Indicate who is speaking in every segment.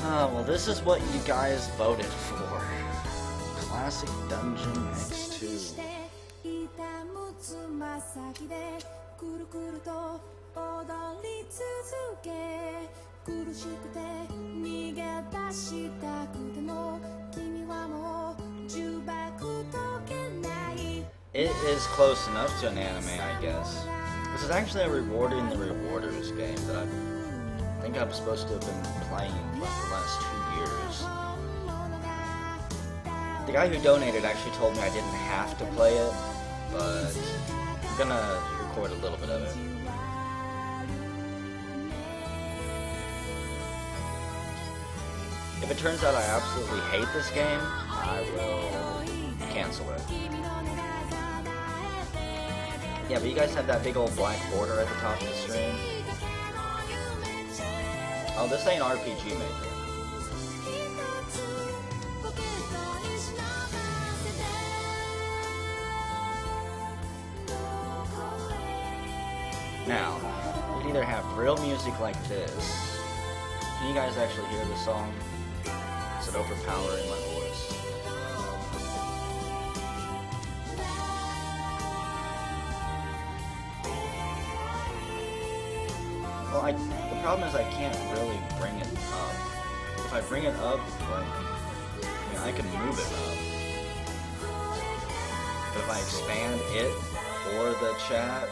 Speaker 1: Well, this is what you guys voted for. Classic Dungeon X2. It is close enough to an anime, I guess. This is actually a rewarding the rewarders game that I think I'm supposed to have been playing for like the last 2 years. The guy who donated actually told me I didn't have to play it, but I'm gonna record a little bit of it. If it turns out I absolutely hate this game, I will cancel it. Yeah, but you guys have that big old black border at the top of the screen. Oh, this ain't RPG Maker. Now, you can either have real music like this. Can you guys actually hear the song? Is it overpowering my voice? Well, the problem is I can't really bring it up. If I bring it up, I can move it up. But if I expand it or the chat,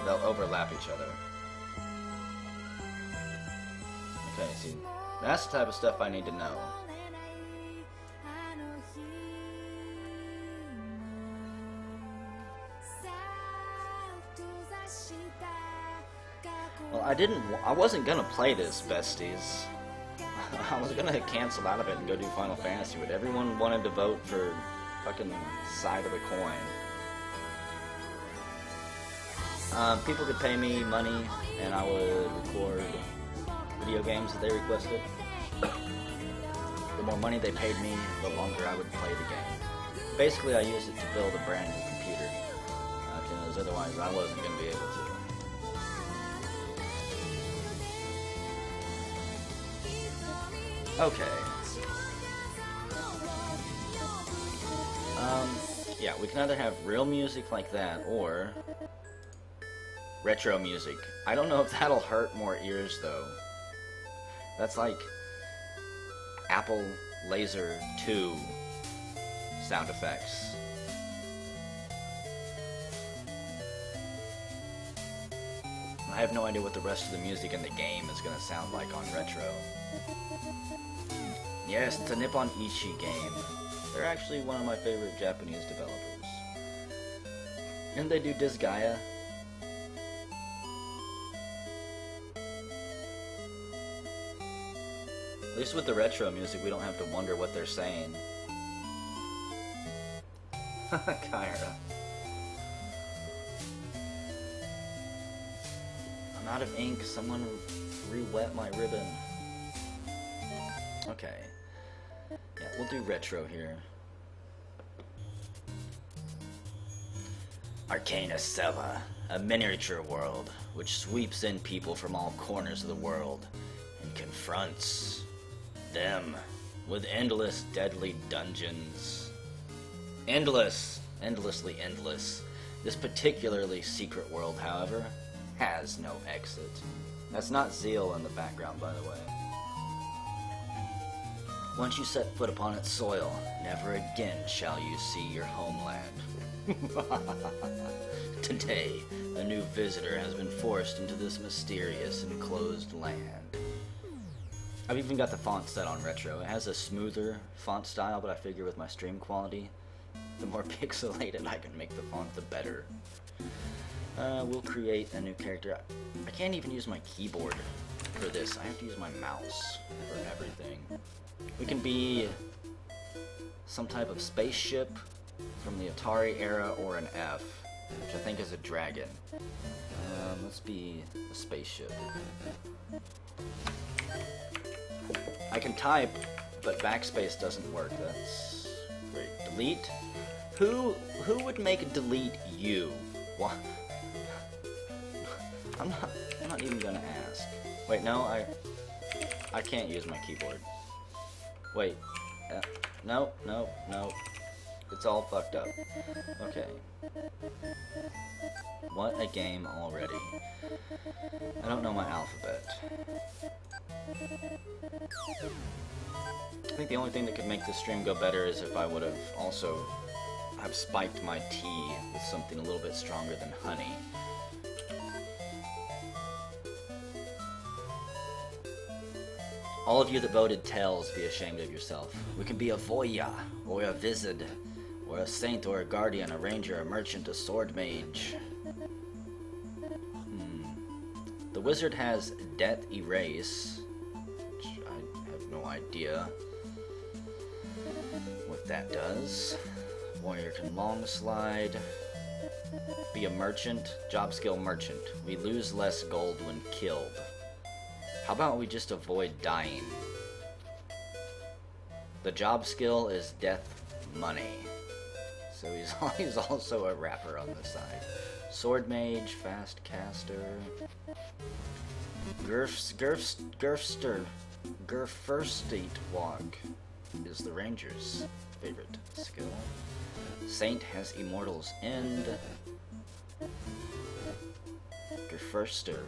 Speaker 1: they'll overlap each other. Okay, see, that's the type of stuff I need to know. Well, I wasn't gonna play this, besties. I was gonna cancel out of it and go do Final Fantasy, but everyone wanted to vote for fucking side of the coin. People could pay me money, and I would record video games that they requested. The more money they paid me, the longer I would play the game. Basically, I used it to build a brand new computer, because otherwise I wasn't going to be able to. Okay. Yeah, we can either have real music like that, or retro music. I don't know if that'll hurt more ears, though. That's like Apple Laser 2 sound effects. I have no idea what the rest of the music in the game is going to sound like on retro. Yes, it's a Nippon Ichi game. They're actually one of my favorite Japanese developers. And they do Disgaea. At least with the retro music, we don't have to wonder what they're saying. Kyra. I'm out of ink. Someone re-wet my ribbon. Okay. Yeah, we'll do retro here. Arcana Sella, a miniature world which sweeps in people from all corners of the world and confronts them with endless deadly dungeons. Endlessly endless. This particularly secret world, however, has no exit. That's not Zeal in the background, by the way. Once you set foot upon its soil, never again shall you see your homeland. Today, a new visitor has been forced into this mysterious enclosed land. I've even got the font set on retro. It has a smoother font style, but I figure with my stream quality, the more pixelated I can make the font, the better. We'll create a new character. I can't even use my keyboard for this. I have to use my mouse for everything. We can be some type of spaceship from the Atari era, or an F, which I think is a dragon. Let's be a spaceship. I can type, but backspace doesn't work. That's great. Delete? Who would make delete you? What? I'm not even gonna ask. Wait, no, I can't use my keyboard. Wait. No, no, no. It's all fucked up. Okay. What a game already. I don't know my alphabet. I think the only thing that could make this stream go better is if I would have also have spiked my tea with something a little bit stronger than honey. All of you that voted Tails, be ashamed of yourself. We can be a Voya, or a Vizard, or a Saint, or a Guardian, a Ranger, a Merchant, a Sword Mage. The Wizard has Death Erase, which I have no idea what that does. Warrior can Long Slide. Be a Merchant, job skill Merchant. We lose less gold when killed. How about we just avoid dying? The job skill is Death Money. So he's also a rapper on the side. Sword Mage, Fast Caster. Gerfstate Wog is the Ranger's favorite skill. Saint has Immortal's End. Gerfurster.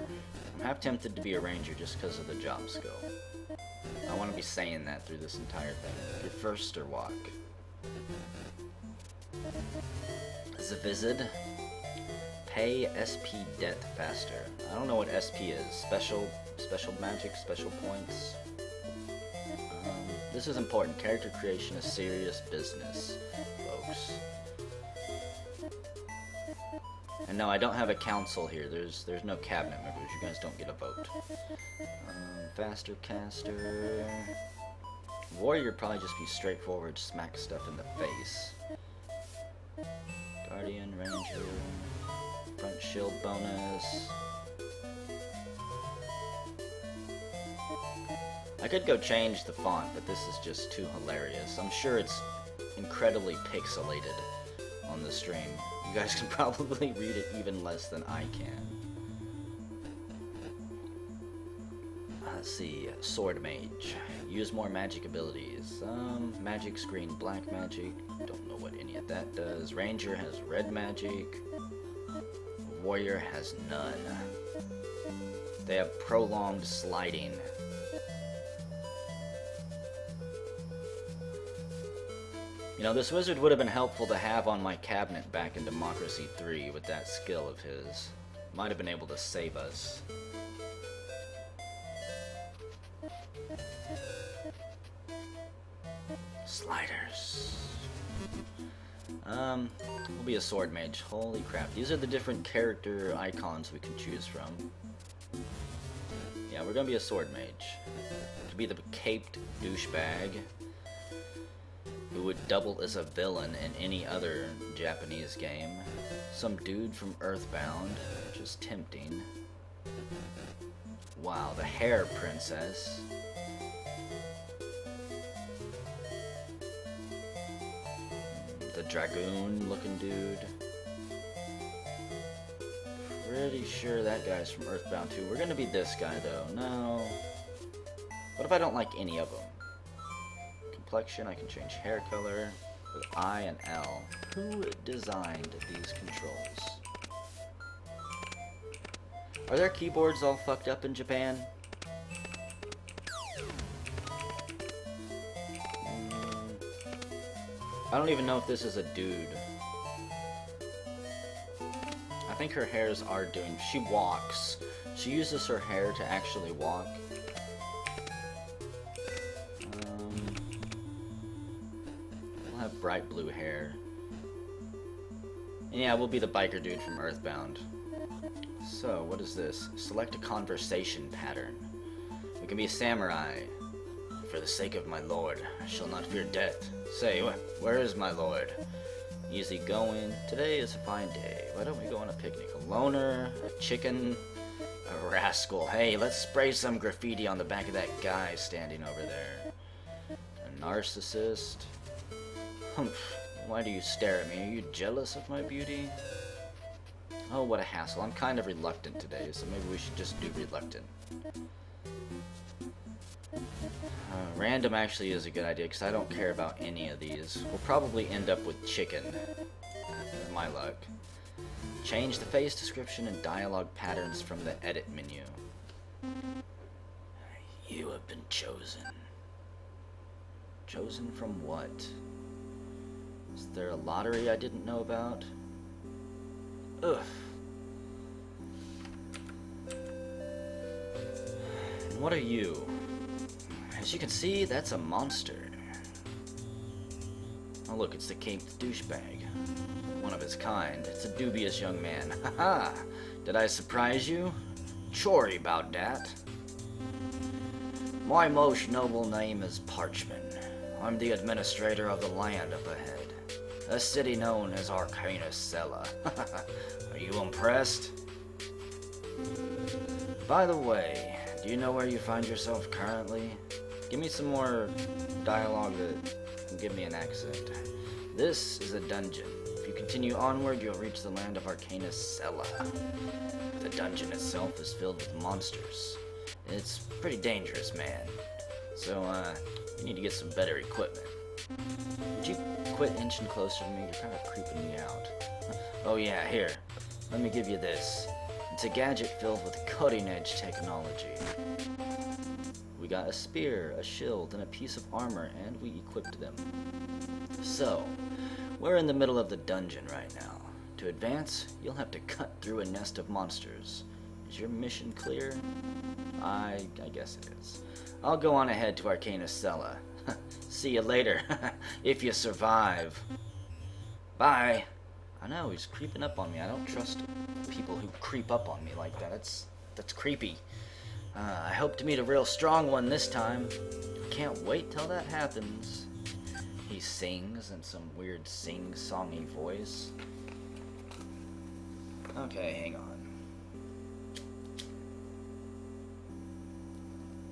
Speaker 1: I'm half tempted to be a Ranger just because of the job skill. I want to be saying that through this entire thing. Gerfurster Walk. Zavizid. Pay SP death faster. I don't know what SP is. Special magic, special points. This is important. Character creation is serious business, folks. And no, I don't have a council here. There's no cabinet members. You guys don't get a vote. Faster caster. Warrior probably just be straightforward, smack stuff in the face. Guardian, Ranger, front shield bonus. I could go change the font, but this is just too hilarious. I'm sure it's incredibly pixelated on the stream. You guys can probably read it even less than I can. Let's see, Sword Mage. Use more magic abilities. Magic screen, black magic. Don't know what any of that does. Ranger has red magic. Warrior has none. They have prolonged sliding. You know, this wizard would have been helpful to have on my cabinet back in Democracy 3 with that skill of his. Might have been able to save us. Sliders. We'll be a sword mage. Holy crap. These are the different character icons we can choose from. Yeah, we're gonna be a sword mage. Could be the caped douchebag who would double as a villain in any other Japanese game. Some dude from Earthbound, which is tempting. Wow, the hair princess. The dragoon looking dude. Pretty sure that guy's from Earthbound 2. We're gonna be this guy though. No. What if I don't like any of them? Complexion, I can change hair color with I and L. Who designed these controls? Are their keyboards all fucked up in Japan? I don't even know if this is a dude. I think her hairs are doing... She walks. She uses her hair to actually walk. We'll have bright blue hair. And yeah, we'll be the biker dude from Earthbound. So, what is this? Select a conversation pattern. We can be a samurai. For the sake of my lord, I shall not fear death. Say, where is my lord? Easy going. Today is a fine day. Why don't we go on a picnic? A loner, a chicken, a rascal. Hey, let's spray some graffiti on the back of that guy standing over there. A narcissist. Humph. Why do you stare at me? Are you jealous of my beauty? Oh, what a hassle. I'm kind of reluctant today, so maybe we should just do reluctant. Random actually is a good idea, because I don't care about any of these. We'll probably end up with chicken. With my luck. Change the face description and dialogue patterns from the edit menu. You have been chosen. Chosen from what? Is there a lottery I didn't know about? Ugh. And what are you? As you can see, that's a monster. Oh look, it's the caped douchebag. One of his kind. It's a dubious young man. Haha! Did I surprise you? Sorry about that. My most noble name is Parchman. I'm the administrator of the land up ahead. A city known as Arcanus Sella. Are you impressed? By the way, do you know where you find yourself currently? Give me some more dialogue that can give me an accent. This is a dungeon. If you continue onward, you'll reach the land of Arcanus Sella. The dungeon itself is filled with monsters. It's pretty dangerous, man. So, you need to get some better equipment. Would you quit inching closer to me? You're kind of creeping me out. Oh yeah, here. Let me give you this. It's a gadget filled with cutting-edge technology. We got a spear, a shield, and a piece of armor, and we equipped them. So, we're in the middle of the dungeon right now. To advance, you'll have to cut through a nest of monsters. Is your mission clear? I guess it is. I'll go on ahead to Arcanus Sella. See you later, if you survive. Bye. I know, he's creeping up on me. I don't trust people who creep up on me like that. That's creepy. I hope to meet a real strong one this time. Can't wait till that happens. He sings in some weird sing-songy voice. Okay, hang on.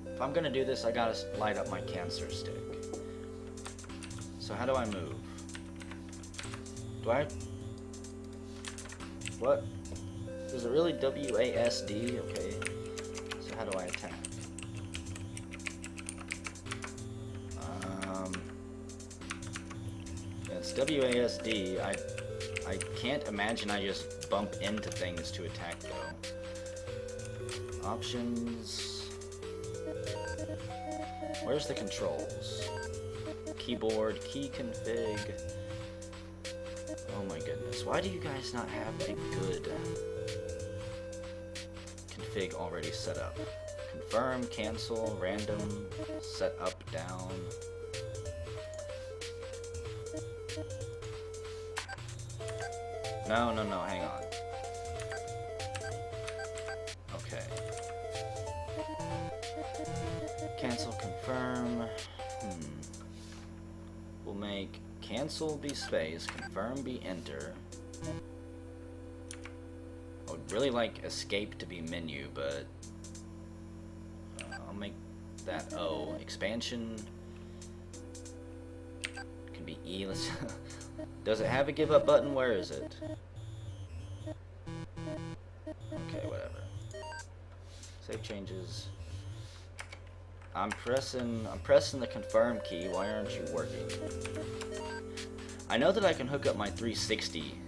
Speaker 1: If I'm gonna do this, I gotta light up my cancer stick. So how do I move? Do I? What? Is it really WASD? Okay. So how do I attack? Yeah, it's WASD. I can't imagine I just bump into things to attack though. Options. Where's the controls? Keyboard, key config. Oh my goodness. Why do you guys not have a good config already set up? Confirm, cancel, random, set up, down. No, hang on. Okay. Cancel, confirm. We'll make cancel be space, confirm be enter. I would really like escape to be menu, but I'll make that O. Expansion can be E. Let's does it have a give up button? Where is it? Okay, whatever. Save changes. I'm pressing the confirm key. Why aren't you working? I know that I can hook up my 360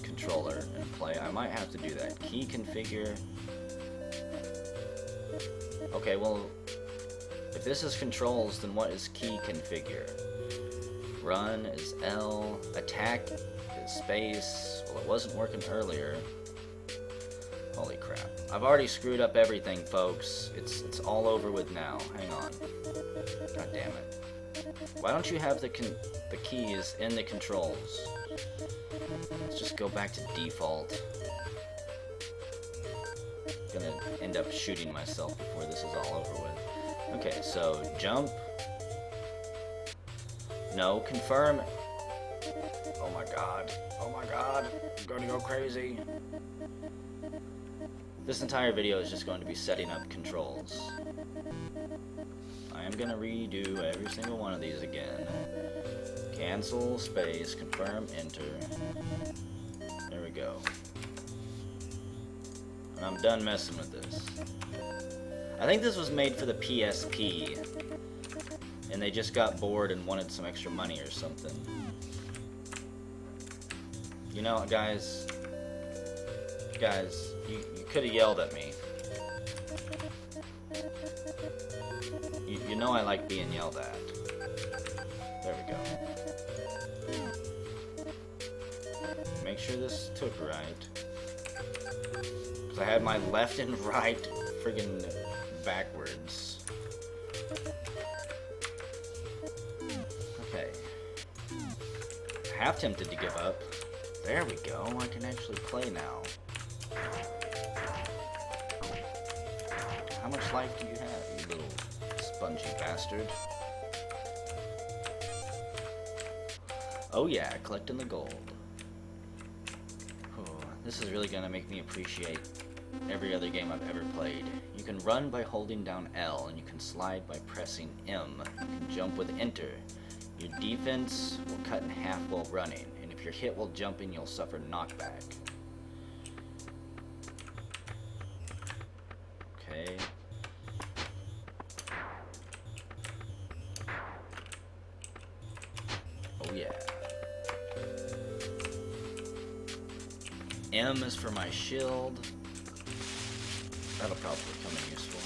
Speaker 1: controller and play. I might have to do that. Key configure. Okay, well, if this is controls, then what is key configure? Run is L. Attack is space. Well, it wasn't working earlier. Holy crap. I've already screwed up everything, folks. It's all over with now. Hang on. God damn it. Why don't you have the keys in the controls? Let's just go back to default. I'm gonna end up shooting myself before this is all over with. Okay, so jump. No, confirm. Oh my god. Oh my god. I'm gonna go crazy. This entire video is just going to be setting up controls. I am going to redo every single one of these again. Cancel, space, confirm, enter. There we go. And I'm done messing with this. I think this was made for the PSP, and they just got bored and wanted some extra money or something. You know, guys, you could have yelled at me. You know I like being yelled at. There we go. Make sure this took right. Because I had my left and right friggin' backwards. Okay. Half tempted to give up. There we go. I can actually play now. How much life do you have, you little spongy bastard? Oh yeah, collecting the gold. Oh, this is really gonna make me appreciate every other game I've ever played. You can run by holding down L, and you can slide by pressing M. You can jump with Enter. Your defense will cut in half while running, and if you're hit while jumping, you'll suffer knockback. Okay. Oh yeah. M is for my shield. That'll probably come in useful.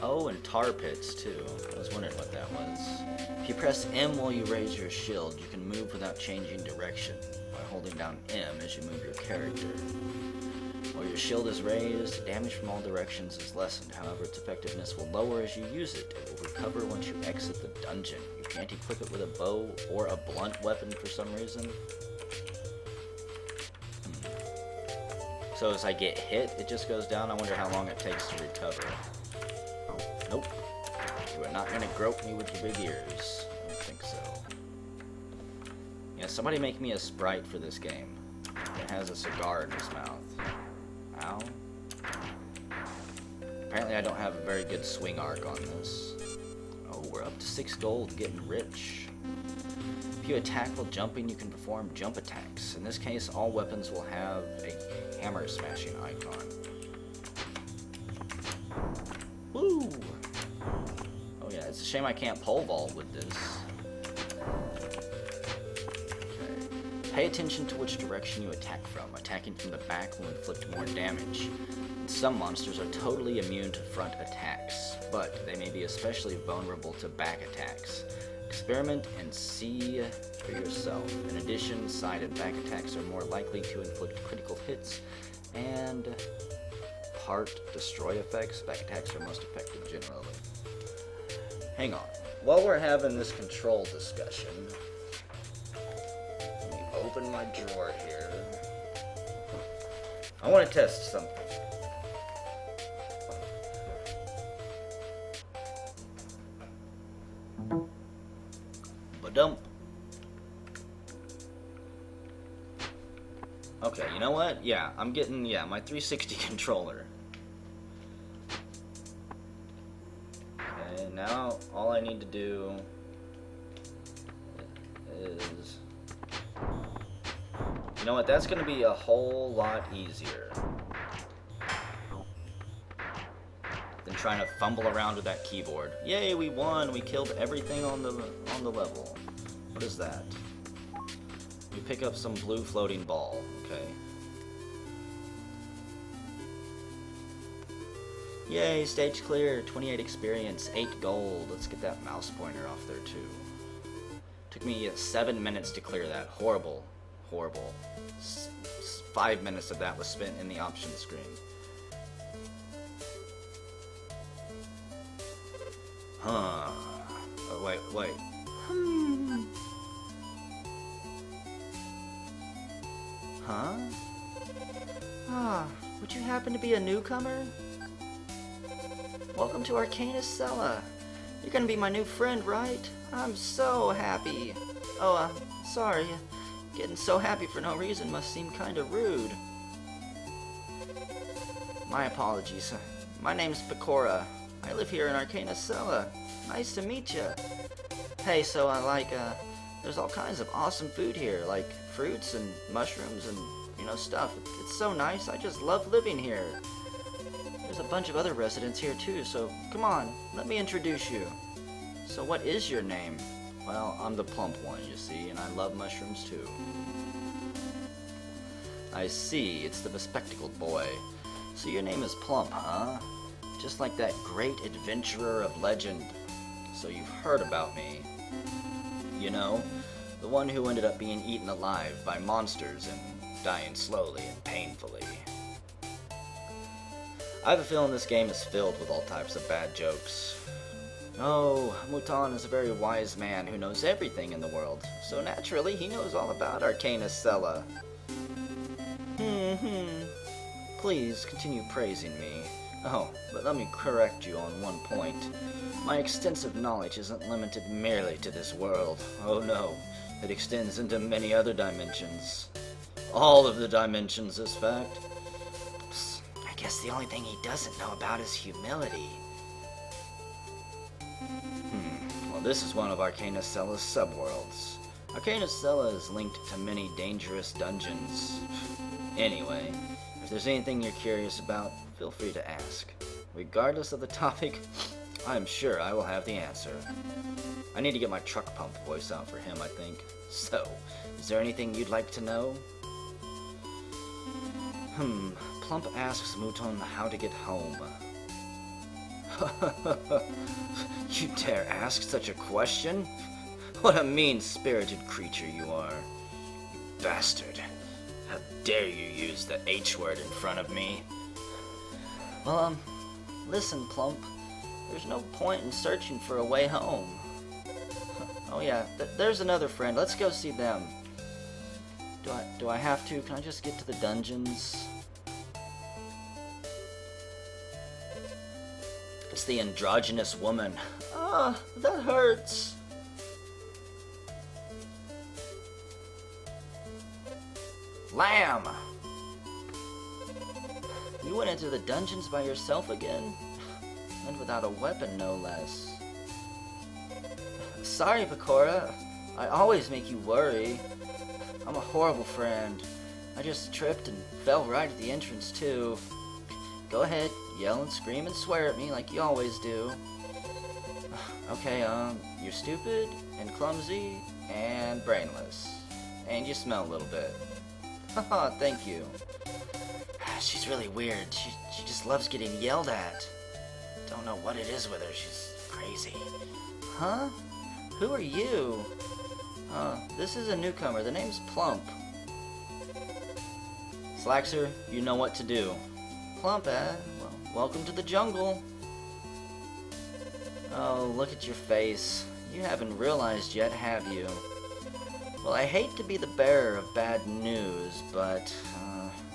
Speaker 1: Oh, and tar pits too. I was wondering what that was. If you press M while you raise your shield, you can move without changing direction by holding down M as you move your character. While your shield is raised, damage from all directions is lessened. However, its effectiveness will lower as you use it. It will recover once you exit the dungeon. You can't equip it with a bow or a blunt weapon for some reason. So as I get hit, it just goes down. I wonder how long it takes to recover. Nope. You are not going to grope me with your big ears. I don't think so. Yeah, somebody make me a sprite for this game that has a cigar in his mouth. Ow. Apparently I don't have a very good swing arc on this. Oh, we're up to 6 gold, getting rich. If you attack while jumping, you can perform jump attacks. In this case, all weapons will have a hammer smashing icon. Woo! Oh yeah, it's a shame I can't pole vault with this. Pay attention to which direction you attack from. Attacking from the back will inflict more damage. Some monsters are totally immune to front attacks, but they may be especially vulnerable to back attacks. Experiment and see for yourself. In addition, side and back attacks are more likely to inflict critical hits and part destroy effects. Back attacks are most effective generally. Hang on. While we're having this control discussion, open my drawer here. I want to test something. Ba-dump. Okay, you know what? Yeah, I'm getting, my 360 controller. Okay, now all I need to do is... You know what, that's going to be a whole lot easier than trying to fumble around with that keyboard. Yay, we won! We killed everything on the level. What is that? We pick up some blue floating ball, okay. Yay, stage clear, 28 experience, 8 gold. Let's get that mouse pointer off there too. Took me 7 minutes to clear that. Horrible. 5 minutes of that was spent in the options screen. Huh. Oh, wait. Huh? Would you happen to be a newcomer? Welcome to Arcana Cella. You're gonna be my new friend, right? I'm so happy. Oh, sorry. Getting so happy for no reason must seem kinda rude. My apologies. My name's Pecora. I live here in Arcana Cella. Nice to meet ya. Hey, so There's all kinds of awesome food here, like fruits and mushrooms and, stuff. It's so nice. I just love living here. There's a bunch of other residents here too, so come on, let me introduce you. So what is your name? Well, I'm the plump one, you see, and I love mushrooms too. I see, it's the bespectacled boy. So your name is Plump, huh? Just like that great adventurer of legend. So you've heard about me. You know, the one who ended up being eaten alive by monsters and dying slowly and painfully. I have a feeling this game is filled with all types of bad jokes. Oh, Mouton is a very wise man who knows everything in the world, so naturally he knows all about Arcana Sella. Please continue praising me. Oh, but let me correct you on one point. My extensive knowledge isn't limited merely to this world. Oh no, it extends into many other dimensions. All of the dimensions, this fact. Psst, I guess the only thing he doesn't know about is humility. Well, this is one of Arcana Sella's subworlds. Arcana Sella is linked to many dangerous dungeons. Anyway, if there's anything you're curious about, feel free to ask. Regardless of the topic, I'm sure I will have the answer. I need to get my truck pump voice out for him, I think. So, is there anything you'd like to know? Plump asks Mouton how to get home. You dare ask such a question? What a mean-spirited creature you are. You bastard. How dare you use the H word in front of me? Well, listen, Plump. There's no point in searching for a way home. Oh yeah, there's another friend. Let's go see them. Do I have to? Can I just get to the dungeons? It's the androgynous woman. Ah, that hurts. Lamb! You went into the dungeons by yourself again? And without a weapon, no less. Sorry, Pecora. I always make you worry. I'm a horrible friend. I just tripped and fell right at the entrance, too. Go ahead, yell and scream and swear at me like you always do. Okay, you're stupid and clumsy and brainless. And you smell a little bit. Haha, thank you. She's really weird. She just loves getting yelled at. Don't know what it is with her. She's crazy. Huh? Who are you? This is a newcomer. The name's Plump. Slaxer, you know what to do. Plump, eh? Well, welcome to the jungle. Oh, look at your face. You haven't realized yet, have you? Well, I hate to be the bearer of bad news, but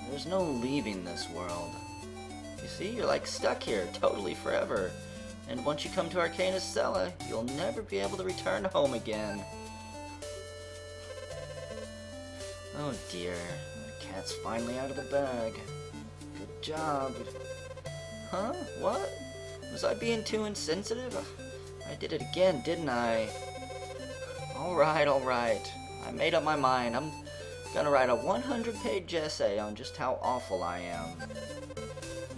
Speaker 1: there's no leaving this world. You see, you're like stuck here, totally forever. And once you come to Arcana Sella, you'll never be able to return home again. Oh dear, the cat's finally out of the bag. Good job. Huh? What? Was I being too insensitive? I did it again, didn't I? Alright. I made up my mind. I'm gonna write a 100-page essay on just how awful I am.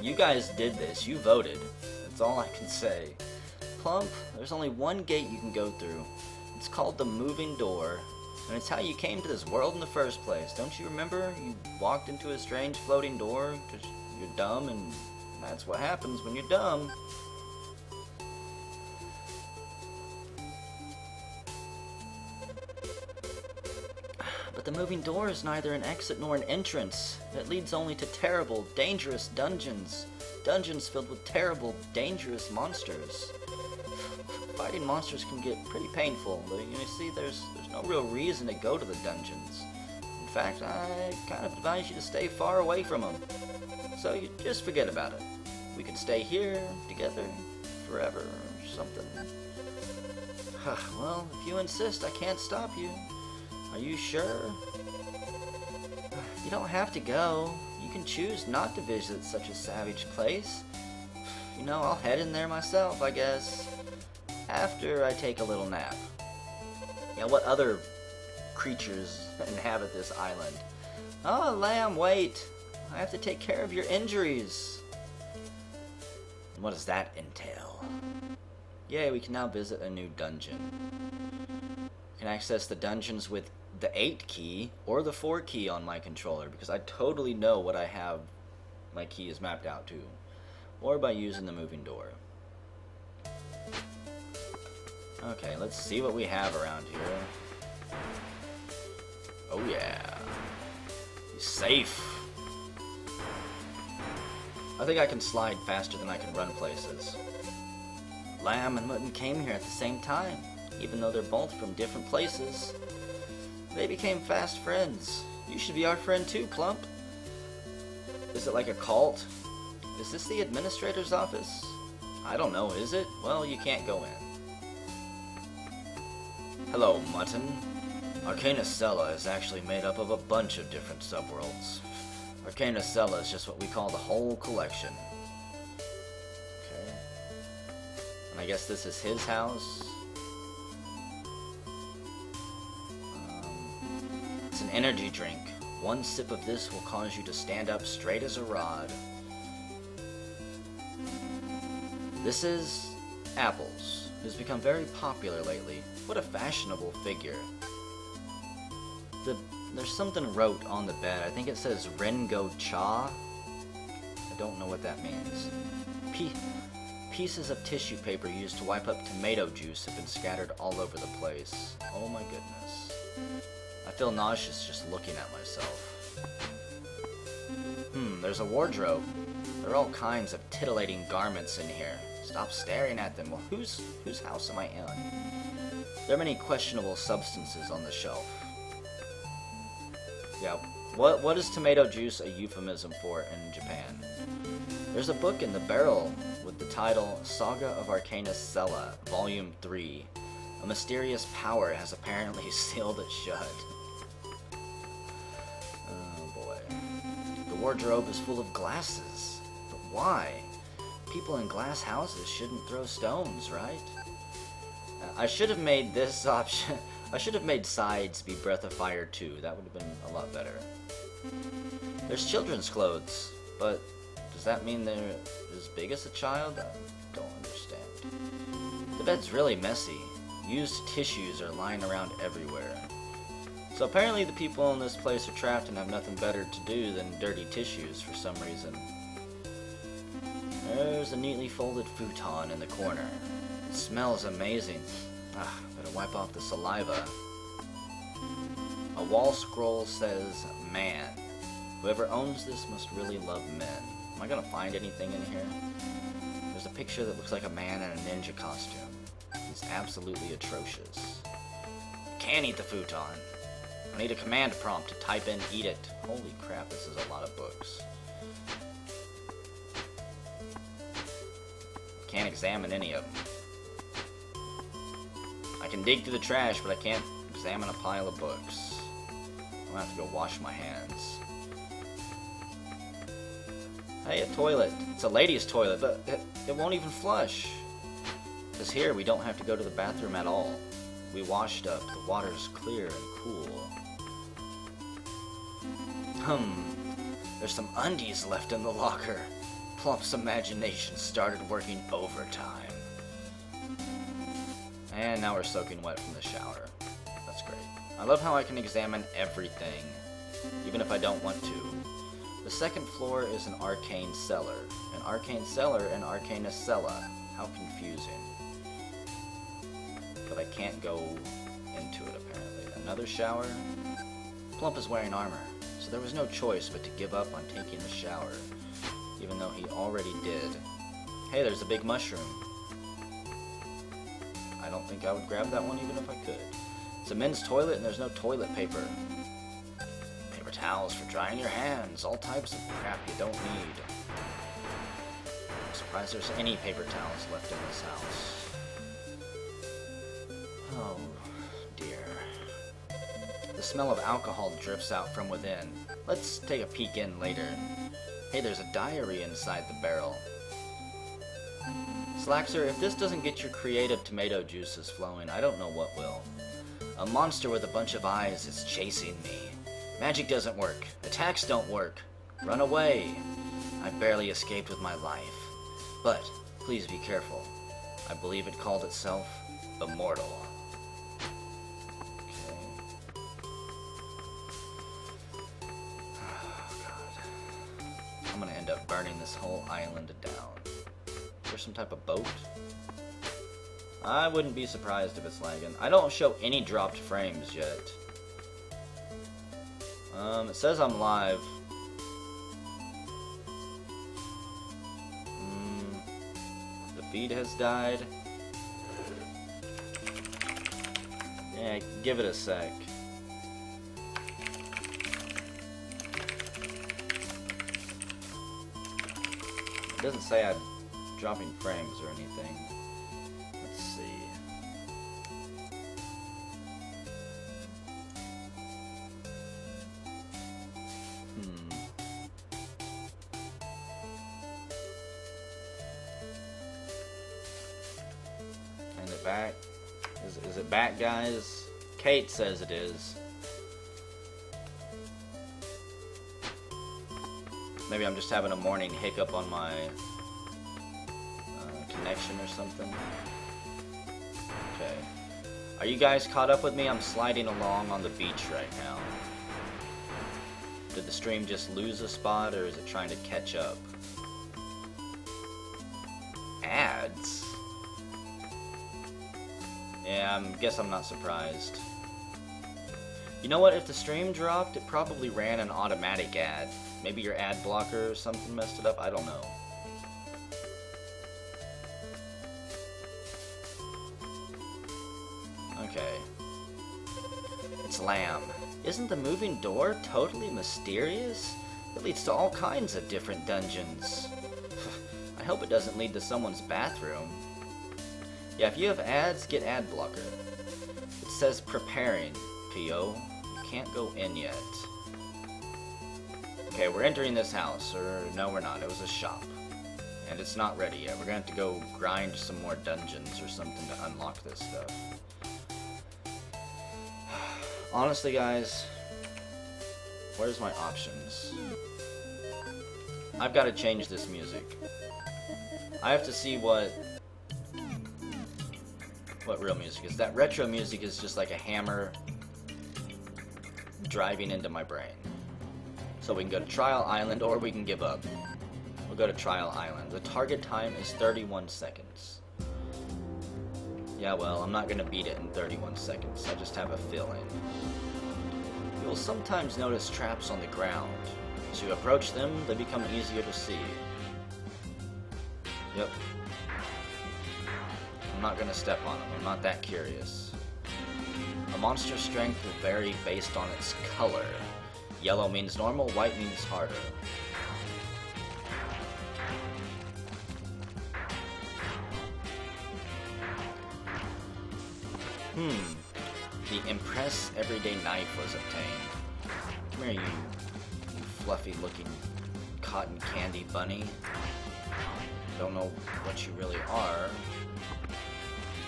Speaker 1: You guys did this. You voted. That's all I can say. Plump, there's only one gate you can go through. It's called the moving door. And it's how you came to this world in the first place. Don't you remember? You walked into a strange floating door because you're dumb, and that's what happens when you're dumb. But the moving door is neither an exit nor an entrance. It leads only to terrible, dangerous dungeons. Dungeons filled with terrible, dangerous monsters. Fighting monsters can get pretty painful, but you see, there's no real reason to go to the dungeons. In fact, I kind of advise you to stay far away from them. So you just forget about it. We could stay here, together, forever, or something. Well, if you insist, I can't stop you. Are you sure? You don't have to go. You can choose not to visit such a savage place. You know, I'll head in there myself, I guess. After I take a little nap. Yeah, what other creatures inhabit this island. Oh, Lamb, wait! I have to take care of your injuries. And what does that entail? Yay, we can now visit a new dungeon. We can access the dungeons with the 8 key or the 4 key on my controller, because I totally know what I have my key is mapped out to. Or by using the moving door. Okay, let's see what we have around here. Oh yeah. He's safe. I think I can slide faster than I can run places. Lamb and Mutton came here at the same time, even though they're both from different places. They became fast friends. You should be our friend too, Plump. Is it like a cult? Is this the administrator's office? I don't know, is it? Well, you can't go in. Hello, Mutton. Arcana Cella is actually made up of a bunch of different subworlds. Arcana Cella is just what we call the whole collection. Okay. And I guess this is his house. It's an energy drink. One sip of this will cause you to stand up straight as a rod. This is Apples, who's become very popular lately. What a fashionable figure. There's something wrote on the bed. I think it says Rengo Cha. I don't know what that means. Pieces of tissue paper used to wipe up tomato juice have been scattered all over the place. Oh my goodness. I feel nauseous just looking at myself. There's a wardrobe. There are all kinds of titillating garments in here. Stop staring at them. Well, whose house am I in? There are many questionable substances on the shelf. Yeah, what is tomato juice a euphemism for in Japan? There's a book in the barrel with the title Saga of Arcana Cella, Volume 3. A mysterious power has apparently sealed it shut. Oh boy. The wardrobe is full of glasses. But why? People in glass houses shouldn't throw stones, right? I should have made this option... I should have made sides be Breath of Fire 2. That would have been a lot better. There's children's clothes, but does that mean they're as big as a child? I don't understand. The bed's really messy. Used tissues are lying around everywhere. So apparently the people in this place are trapped and have nothing better to do than dirty tissues for some reason. There's a neatly folded futon in the corner. It smells amazing. Better wipe off the saliva. A wall scroll says, man. Whoever owns this must really love men. Am I gonna find anything in here? There's a picture that looks like a man in a ninja costume. He's absolutely atrocious. Can't eat the futon. I need a command prompt to type in eat it. Holy crap, this is a lot of books. Can't examine any of them. I can dig through the trash, but I can't examine a pile of books. I'm gonna have to go wash my hands. Hey, a toilet. It's a ladies' toilet, but it won't even flush. Because here, we don't have to go to the bathroom at all. We washed up. The water's clear and cool. There's some undies left in the locker. Plump's imagination started working overtime. And now we're soaking wet from the shower. That's great. I love how I can examine everything, even if I don't want to. The second floor is an arcane cellar. An arcane cellar and Arcana Cella. How confusing. But I can't go into it, apparently. Another shower? Plump is wearing armor, so there was no choice but to give up on taking the shower, even though he already did. Hey, there's a big mushroom. I don't think I would grab that one even if I could. It's a men's toilet and there's no toilet paper. Paper towels for drying your hands. All types of crap you don't need. I'm surprised there's any paper towels left in this house. Oh, dear. The smell of alcohol drifts out from within. Let's take a peek in later. Hey, there's a diary inside the barrel. Slaxer, if this doesn't get your creative tomato juices flowing, I don't know what will. A monster with a bunch of eyes is chasing me. Magic doesn't work. Attacks don't work. Run away. I barely escaped with my life. But, please be careful. I believe it called itself Immortal. Okay. Oh, God. I'm gonna end up burning this whole island down. Is there some type of boat? I wouldn't be surprised if it's lagging. I don't show any dropped frames yet. It says I'm live. The feed has died. Yeah, give it a sec. It doesn't say I'm dropping frames or anything. Let's see. And it back? Is it back, guys? Kate says it is. Maybe I'm just having a morning hiccup on my connection or something. Okay. Are you guys caught up with me? I'm sliding along on the beach right now. Did the stream just lose a spot, or is it trying to catch up? Ads? Yeah, I guess I'm not surprised. You know what? If the stream dropped, it probably ran an automatic ad. Maybe your ad blocker or something messed it up. I don't know. Okay. It's Lamb. Isn't the moving door totally mysterious? It leads to all kinds of different dungeons. I hope it doesn't lead to someone's bathroom. Yeah, if you have ads, get ad blocker. It says preparing, P.O. You can't go in yet. Okay, we're entering this house, or no we're not, it was a shop. And it's not ready yet. We're gonna have to go grind some more dungeons or something to unlock this stuff. Honestly, guys, where's my options? I've got to change this music. I have to see what real music is. That retro music is just like a hammer driving into my brain. So we can go to Trial Island, or we can give up. We'll go to Trial Island. The target time is 31 seconds. Yeah, well, I'm not going to beat it in 31 seconds. I just have a feeling. You will sometimes notice traps on the ground. As you approach them, they become easier to see. Yep. I'm not going to step on them. I'm not that curious. A monster's strength will vary based on its color. Yellow means normal, white means harder. The Impress Everyday Knife was obtained. Come here, you fluffy looking cotton candy bunny. Don't know what you really are.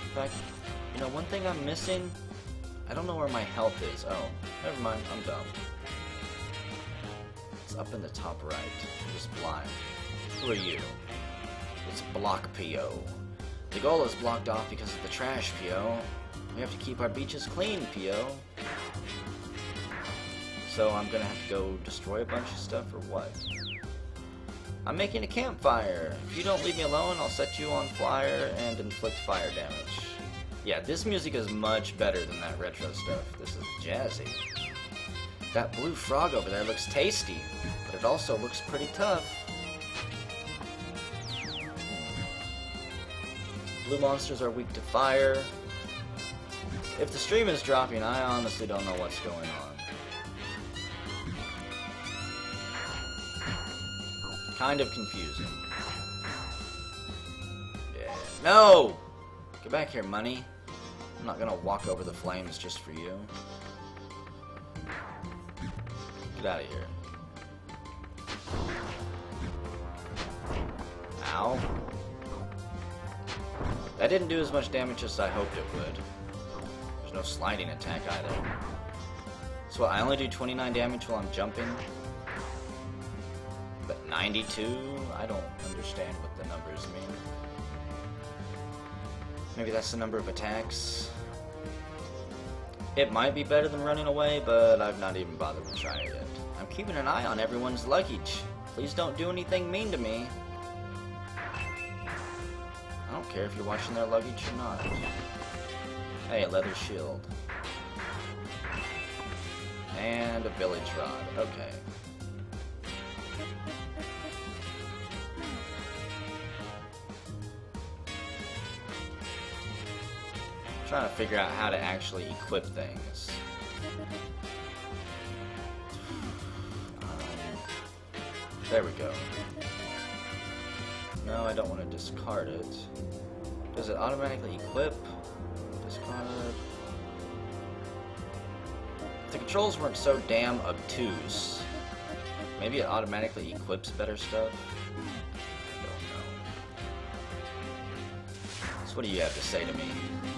Speaker 1: In fact, you know, one thing I'm missing? I don't know where my health is. Oh, never mind, I'm dumb. It's up in the top right. I'm just blind. Who are you? It's Block P.O. The goal is blocked off because of the trash, P.O. We have to keep our beaches clean, P.O. So I'm gonna have to go destroy a bunch of stuff, or what? I'm making a campfire. If you don't leave me alone, I'll set you on fire and inflict fire damage. Yeah, this music is much better than that retro stuff. This is jazzy. That blue frog over there looks tasty, but it also looks pretty tough. Blue monsters are weak to fire. If the stream is dropping, I honestly don't know what's going on. Kind of confusing. Yeah. No! Get back here, money. I'm not gonna walk over the flames just for you. Get out of here. Ow. That didn't do as much damage as I hoped it would. There's no sliding attack either. So what, I only do 29 damage while I'm jumping? But 92? I don't understand what the numbers mean. Maybe that's the number of attacks. It might be better than running away, but I've not even bothered to try it yet. I'm keeping an eye on everyone's luggage. Please don't do anything mean to me. I don't care if you're watching their luggage or not. Hey, a leather shield. And a village rod. Okay. Trying to figure out how to actually equip things. There we go. No, I don't want to discard it. Does it automatically equip? Discard. If the controls weren't so damn obtuse, maybe it automatically equips better stuff? I don't know. So what do you have to say to me?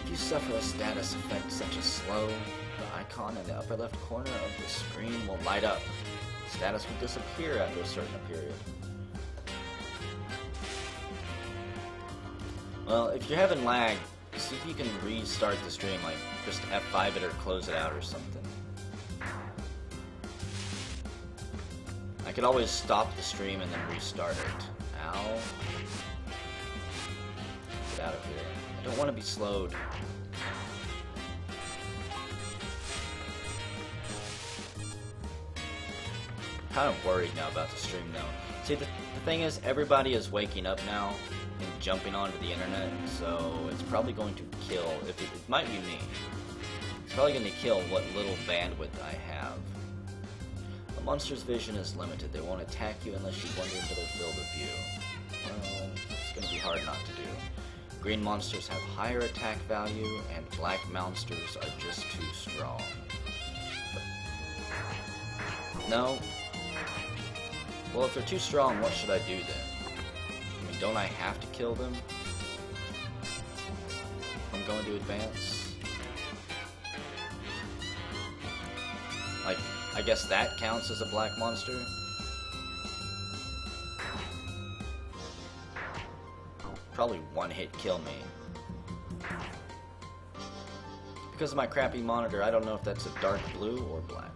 Speaker 1: If you suffer a status effect such as slow, the icon in the upper left corner of the screen will light up. Status will disappear after a certain period. Well, if you're having lag, see if you can restart the stream, like just F5 it or close it out or something. I could always stop the stream and then restart it. Ow. Get out of here. I don't want to be slowed. Kind of worried now about the stream though. See, the thing is, everybody is waking up now and jumping onto the internet, so it's probably going to kill, if it might be me, it's probably going to kill what little bandwidth I have. A monster's vision is limited. They won't attack you unless you wander into their field of view. Well, it's going to be hard not to do. Green monsters have higher attack value, and black monsters are just too strong. No. Well, if they're too strong, what should I do then? I mean, don't I have to kill them? If I'm going to advance? Like, I guess that counts as a black monster? Probably one hit kill me. Because of my crappy monitor, I don't know if that's a dark blue or black.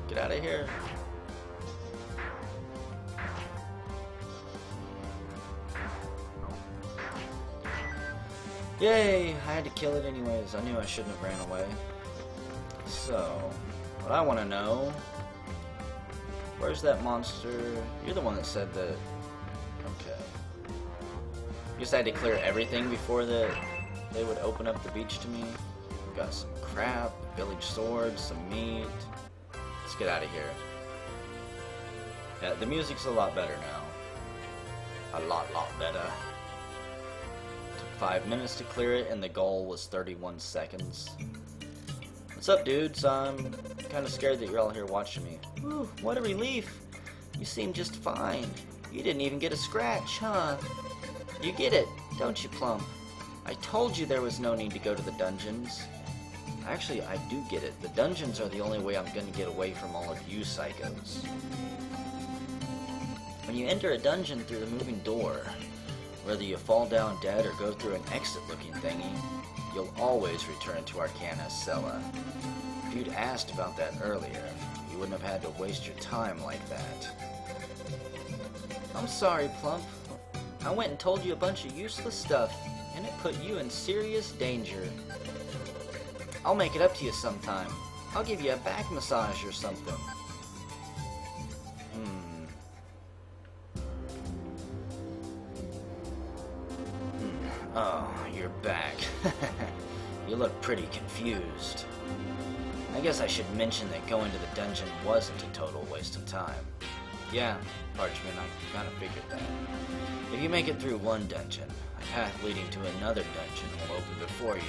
Speaker 1: Get out of here. Yay! I had to kill it anyways. I knew I shouldn't have ran away. So, what I want to know... Where's that monster? You're the one that said that... Okay. You just had to clear everything before they would open up the beach to me. Got some crap, village swords, some meat. Let's get out of here. Yeah, the music's a lot better now. A lot better. Took 5 minutes to clear it, and the goal was 31 seconds. What's up, dudes? I'm kind of scared that you're all here watching me. Whew, what a relief. You seem just fine. You didn't even get a scratch, huh? You get it, don't you, Plump? I told you there was no need to go to the dungeons. Actually, I do get it. The dungeons are the only way I'm going to get away from all of you psychos. When you enter a dungeon through the moving door, whether you fall down dead or go through an exit-looking thingy, you'll always return to Arcana's Cella. If you'd asked about that earlier, you wouldn't have had to waste your time like that. I'm sorry, Plump. I went and told you a bunch of useless stuff, and it put you in serious danger. I'll make it up to you sometime. I'll give you a back massage or something. Oh, you're back. You look pretty confused. I guess I should mention that going to the dungeon wasn't a total waste of time. Yeah, Parchment, I kind of figured that. If you make it through one dungeon, a path leading to another dungeon will open before you.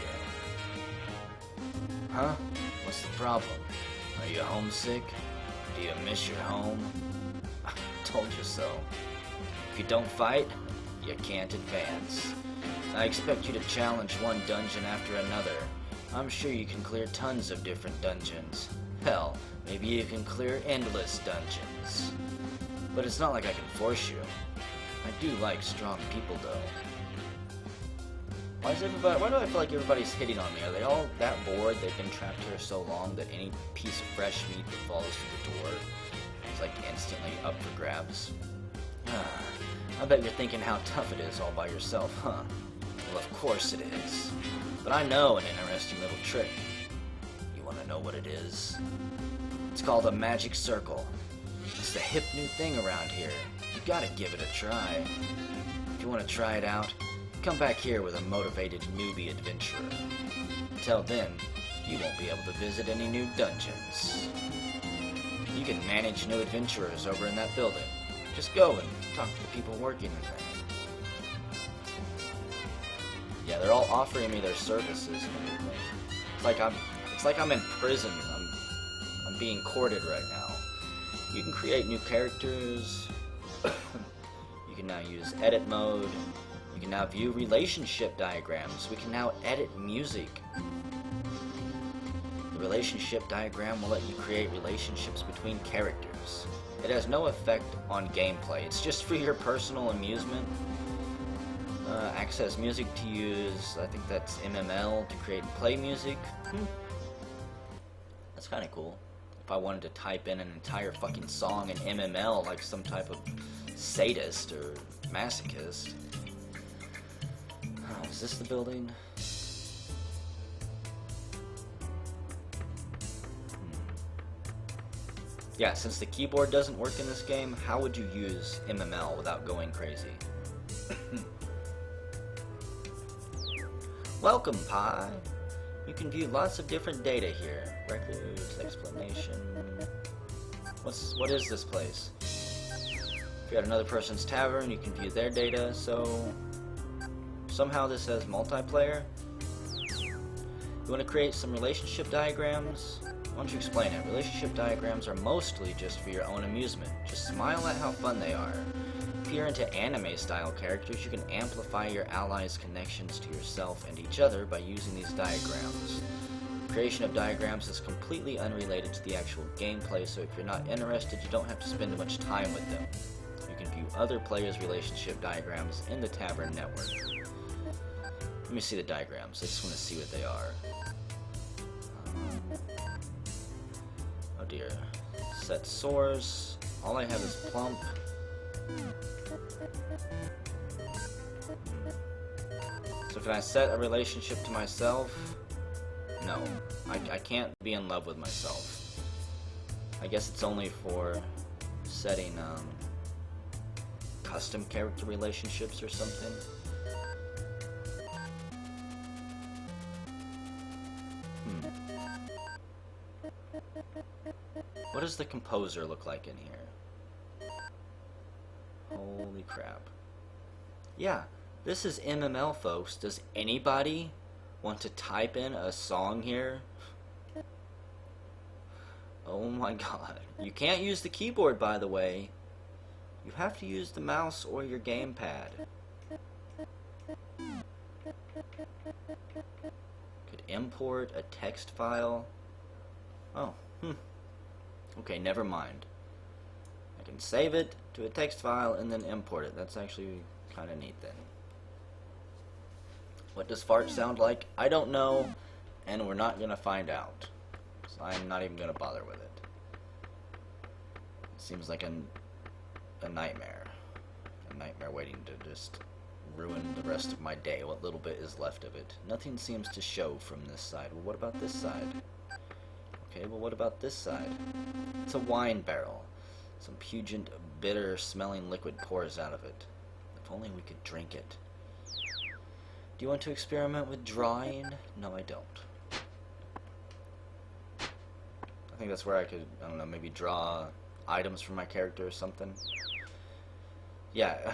Speaker 1: Huh? What's the problem? Are you homesick? Do you miss your home? I told you so. If you don't fight, you can't advance. I expect you to challenge one dungeon after another. I'm sure you can clear tons of different dungeons. Hell, maybe you can clear endless dungeons. But it's not like I can force you. I do like strong people, though. Why do I feel like everybody's hitting on me? Are they all that bored they've been trapped here so long that any piece of fresh meat that falls through the door is like instantly up for grabs? I bet you're thinking how tough it is all by yourself, huh? Well, of course it is. But I know an interesting little trick. You want to know what it is? It's called a magic circle. It's the hip new thing around here. You gotta give it a try. If you want to try it out, come back here with a motivated newbie adventurer. Until then, you won't be able to visit any new dungeons. You can manage new adventurers over in that building. Just go and talk to the people working in there. Yeah, they're all offering me their services and everything. It's like I'm in prison. I'm being courted right now. You can create new characters. You can now use edit mode. You can now view relationship diagrams. We can now edit music. The relationship diagram will let you create relationships between characters. It has no effect on gameplay. It's just for your personal amusement. Access music to use, I think that's MML to create and play music. That's kind of cool. If I wanted to type in an entire fucking song in MML like some type of sadist or masochist. Oh, is this the building? Yeah, since the keyboard doesn't work in this game, how would you use MML without going crazy? Welcome, Pi. You can view lots of different data here. Records, explanation. What is this place? If you're at another person's tavern, you can view their data, so somehow this says multiplayer. You want to create some relationship diagrams? Why don't you explain it? Relationship diagrams are mostly just for your own amusement. Just smile at how fun they are. If you're into anime-style characters, you can amplify your allies' connections to yourself and each other by using these diagrams. Creation of diagrams is completely unrelated to the actual gameplay, so if you're not interested, you don't have to spend much time with them. You can view other players' relationship diagrams in the Tavern network. Let me see the diagrams. I just want to see what they are. Oh dear. Set source. All I have is plump. So can I set a relationship to myself? No. I can't be in love with myself. I guess it's only for setting custom character relationships or something. What does the composer look like in here? Holy crap. Yeah, this is MML, folks. Does anybody want to type in a song here? Oh my god. You can't use the keyboard, by the way. You have to use the mouse or your gamepad. Could import a text file. Oh, okay, never mind. I can save it to a text file and then import it. That's actually kind of neat then. What does fart sound like? I don't know, and we're not going to find out. So I'm not even going to bother with it. It seems like a nightmare. A nightmare waiting to just ruin the rest of my day, what little bit is left of it. Nothing seems to show from this side. Well, what about this side? Okay, well, what about this side? It's a wine barrel. Some pungent, bitter-smelling liquid pours out of it. If only we could drink it. Do you want to experiment with drawing? No, I don't. I think that's where I could, I don't know, maybe draw items for my character or something. Yeah.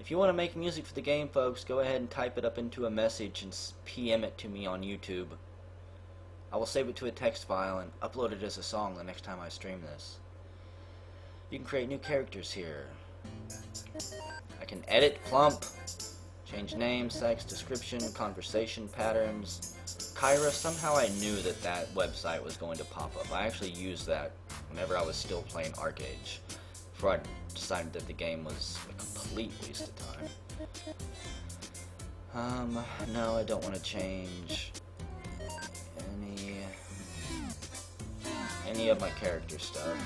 Speaker 1: If you want to make music for the game, folks, go ahead and type it up into a message and PM it to me on YouTube. I will save it to a text file and upload it as a song the next time I stream this. You can create new characters here. I can edit plump, Change name, sex, description, conversation patterns. Kyra, somehow I knew that that website was going to pop up. I actually used that whenever I was still playing Arcade, before I decided that the game was a complete waste of time. No, I don't want to change any of my character stuff.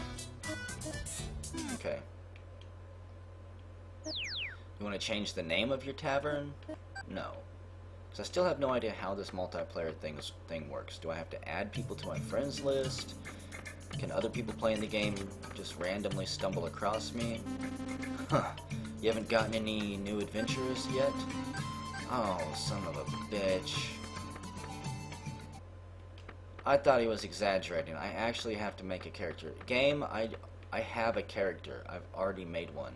Speaker 1: Okay. You want to change the name of your tavern? No. Because I still have no idea how this multiplayer thing works. Do I have to add people to my friends list? Can other people playing the game just randomly stumble across me? Huh. You haven't gotten any new adventurers yet? Oh, son of a bitch. I thought he was exaggerating. I actually have to make a character. Game, I have a character. I've already made one.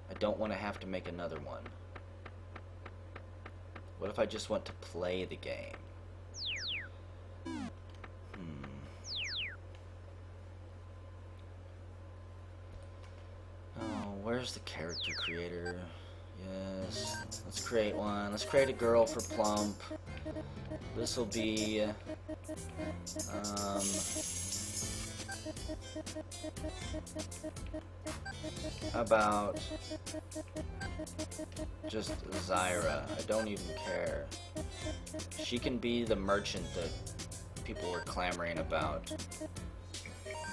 Speaker 1: I don't want to have to make another one. What if I just want to play the game? Oh, where's the character creator? Yes, let's create one. Let's create a girl for Plump. This will be about just Zyra. I don't even care. She can be the merchant that people were clamoring about.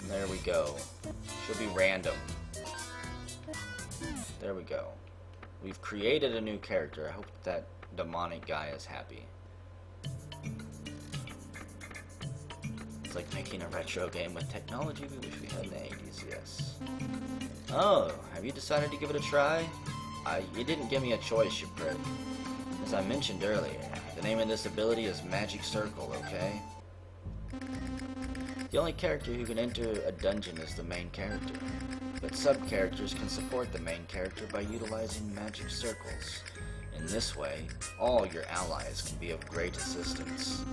Speaker 1: And there we go. She'll be random. There we go. We've created a new character. I hope that demonic guy is happy. It's like making a retro game with technology we wish we had in the 80s, yes. Oh, have you decided to give it a try? You didn't give me a choice, you prick. As I mentioned earlier, the name of this ability is Magic Circle, okay? The only character who can enter a dungeon is the main character, but sub-characters can support the main character by utilizing magic circles. In this way, all your allies can be of great assistance.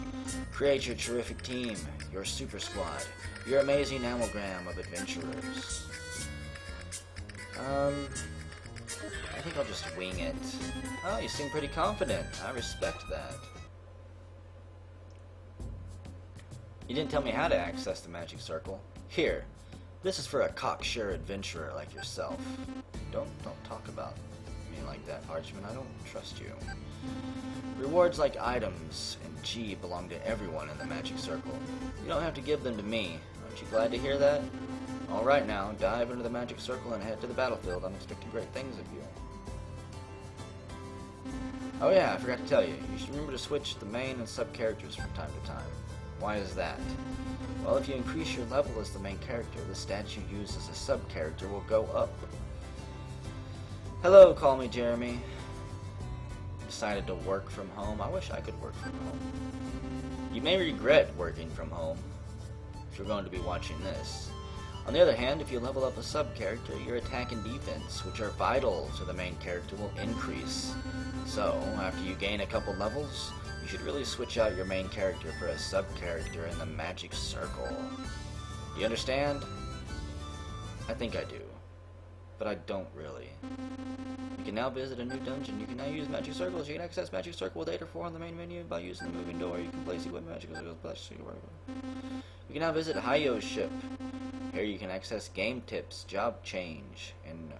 Speaker 1: Create your terrific team, your super squad, your amazing amalgam of adventurers. I think I'll just wing it. Oh, you seem pretty confident. I respect that. You didn't tell me how to access the magic circle. Here, this is for a cocksure adventurer like yourself. Don't talk about me like that, Archman. I don't trust you. Rewards like items and G belong to everyone in the magic circle. You don't have to give them to me. Aren't you glad to hear that? Alright now, dive into the magic circle and head to the battlefield. I'm expecting great things of you. Oh yeah, I forgot to tell you. You should remember to switch the main and sub-characters from time to time. Why is that? Well, if you increase your level as the main character, the stats you use as a sub-character will go up. Hello, call me Jeremy. Decided to work from home. I wish I could work from home. You may regret working from home if you're going to be watching this. On the other hand, if you level up a sub-character, your attack and defense, which are vital to the main character, will increase. So, after you gain a couple levels, you should really switch out your main character for a sub-character in the magic circle. Do you understand? I think I do. But I don't really. You can now visit a new dungeon. You can now use magic circles. You can access magic circle with 8 or 4 on the main menu by using the moving door. You can place equipment magic circles. You can now visit Hayo's ship. Here you can access game tips, job change, and